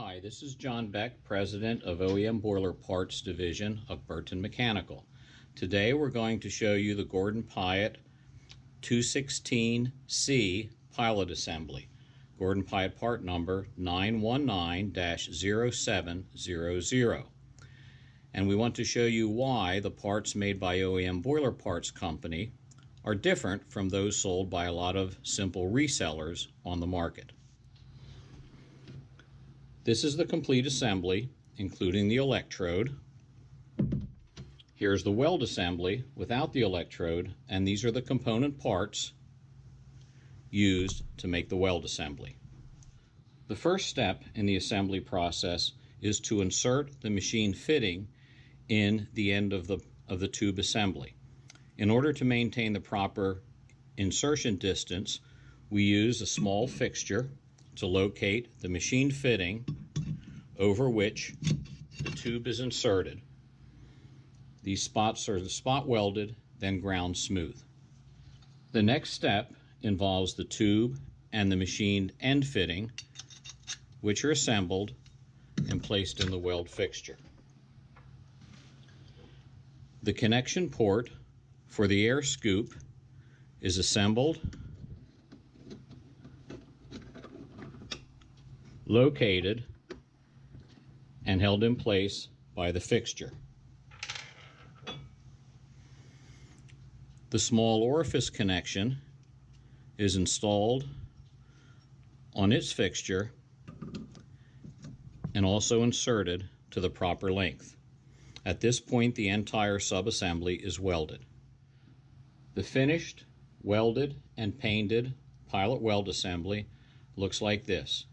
Hi, this is John Beck, President of OEM Boiler Parts Division of Burton Mechanical. Today we're going to show you the Gordon-Piatt GP216C pilot assembly. Gordon-Piatt part number 919-0700. And we want to show you why the parts made by OEM Boiler Parts Company are different from those sold by a lot of simple resellers on the market. This is the complete assembly, including the electrode. Here's the weld assembly without the electrode, and these are the component parts used to make the weld assembly. The first step in the assembly process is to insert the machine fitting in the end of the tube assembly. In order to maintain the proper insertion distance, we use a small fixture to locate the machine fitting over which the tube is inserted. These spots are spot welded, then ground smooth. The next step involves the tube and the machined end fitting, which are assembled and placed in the weld fixture. The connection port for the air scoop is assembled, located, and held in place by the fixture. The small orifice connection is installed on its fixture and also inserted to the proper length. At this point, the entire subassembly is welded. The finished, welded, and painted pilot weld assembly looks like this.